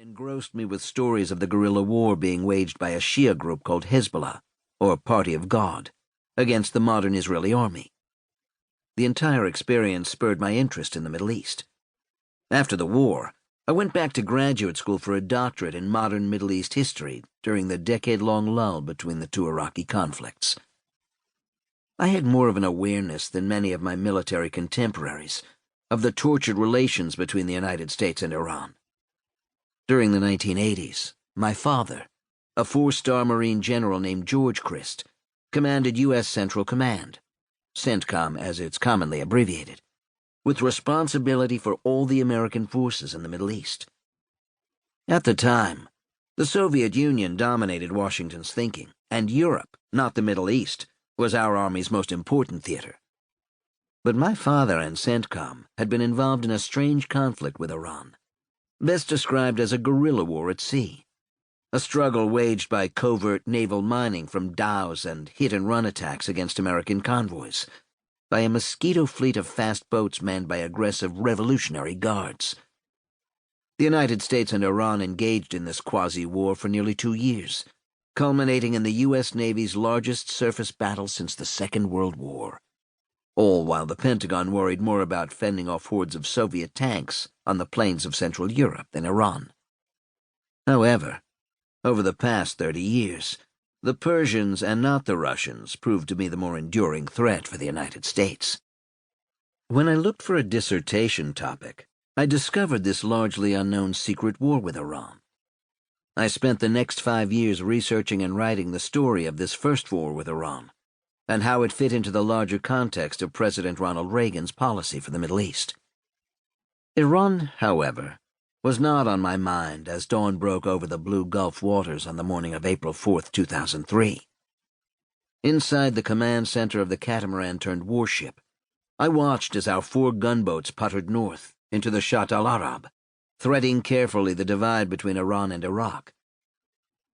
engrossed me with stories of the guerrilla war being waged by a Shia group called Hezbollah, or Party of God, against the modern Israeli army. The entire experience spurred my interest in the Middle East. After the war, I went back to graduate school for a doctorate in modern Middle East history during the decade-long lull between the two Iraqi conflicts. I had more of an awareness than many of my military contemporaries of the tortured relations between the United States and Iran. During the 1980s, my father, a four-star Marine general named George Crist, commanded U.S. Central Command, CENTCOM as it's commonly abbreviated, with responsibility for all the American forces in the Middle East. At the time, the Soviet Union dominated Washington's thinking, and Europe, not the Middle East, was our Army's most important theater. But my father and CENTCOM had been involved in a strange conflict with Iran, best described as a guerrilla war at sea, a struggle waged by covert naval mining from dhows and hit-and-run attacks against American convoys, by a mosquito fleet of fast boats manned by aggressive Revolutionary Guards. The United States and Iran engaged in this quasi-war for nearly 2 years, culminating in the U.S. Navy's largest surface battle since the Second World War, all while the Pentagon worried more about fending off hordes of Soviet tanks on the plains of Central Europe than Iran. However, over the past 30 years, the Persians and not the Russians proved to be the more enduring threat for the United States. When I looked for a dissertation topic, I discovered this largely unknown secret war with Iran. I spent the next 5 years researching and writing the story of this first war with Iran, and how it fit into the larger context of President Ronald Reagan's policy for the Middle East. Iran, however, was not on my mind as dawn broke over the blue Gulf waters on the morning of April 4, 2003. Inside the command center of the catamaran-turned-warship, I watched as our 4 gunboats puttered north into the Shatt al-Arab, threading carefully the divide between Iran and Iraq.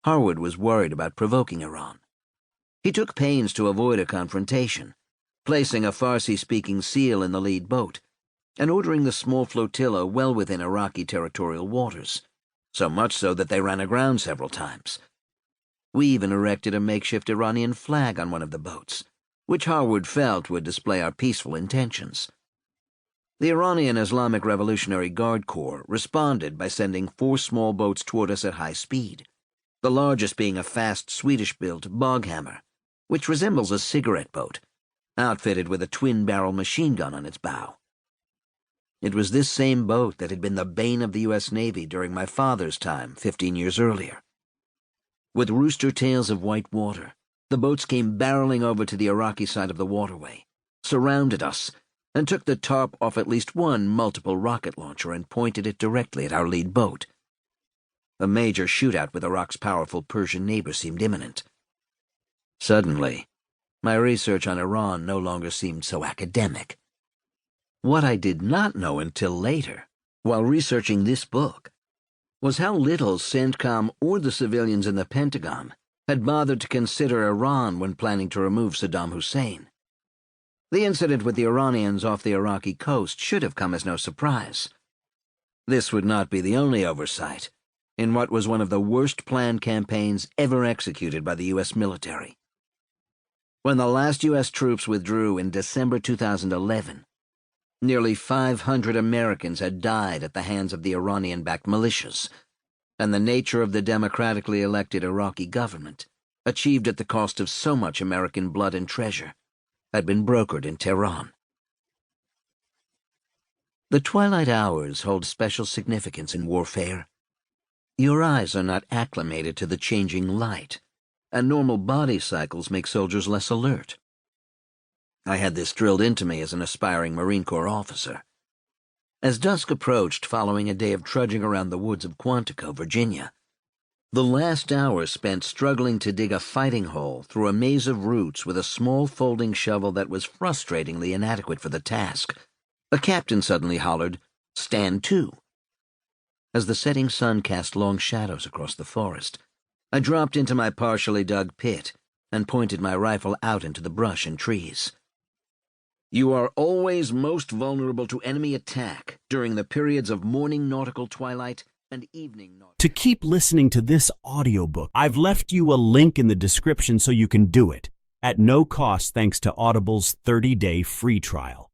Harwood was worried about provoking Iran. He took pains to avoid a confrontation, placing a Farsi-speaking SEAL in the lead boat, and ordering the small flotilla well within Iraqi territorial waters, so much so that they ran aground several times. We even erected a makeshift Iranian flag on one of the boats, which Harwood felt would display our peaceful intentions. The Iranian Islamic Revolutionary Guard Corps responded by sending 4 small boats toward us at high speed, the largest being a fast Swedish-built Boghammer, which resembles a cigarette boat, outfitted with a twin-barrel machine gun on its bow. It was this same boat that had been the bane of the U.S. Navy during my father's time 15 years earlier. With rooster tails of white water, the boats came barreling over to the Iraqi side of the waterway, surrounded us, and took the tarp off at least one multiple rocket launcher and pointed it directly at our lead boat. A major shootout with Iraq's powerful Persian neighbor seemed imminent. Suddenly, my research on Iran no longer seemed so academic. What I did not know until later, while researching this book, was how little CENTCOM or the civilians in the Pentagon had bothered to consider Iran when planning to remove Saddam Hussein. The incident with the Iranians off the Iraqi coast should have come as no surprise. This would not be the only oversight in what was one of the worst planned campaigns ever executed by the U.S. military. When the last U.S. troops withdrew in December 2011, nearly 500 Americans had died at the hands of the Iranian-backed militias, and the nature of the democratically elected Iraqi government, achieved at the cost of so much American blood and treasure, had been brokered in Tehran. The twilight hours hold special significance in warfare. Your eyes are not acclimated to the changing light, and normal body cycles make soldiers less alert. I had this drilled into me as an aspiring Marine Corps officer. As dusk approached following a day of trudging around the woods of Quantico, Virginia, the last hour spent struggling to dig a fighting hole through a maze of roots with a small folding shovel that was frustratingly inadequate for the task, a captain suddenly hollered, "Stand to!" As the setting sun cast long shadows across the forest, I dropped into my partially dug pit and pointed my rifle out into the brush and trees. You are always most vulnerable to enemy attack during the periods of morning nautical twilight and evening noise. To keep listening to this audiobook, I've left you a link in the description so you can do it, at no cost thanks to Audible's 30-day free trial.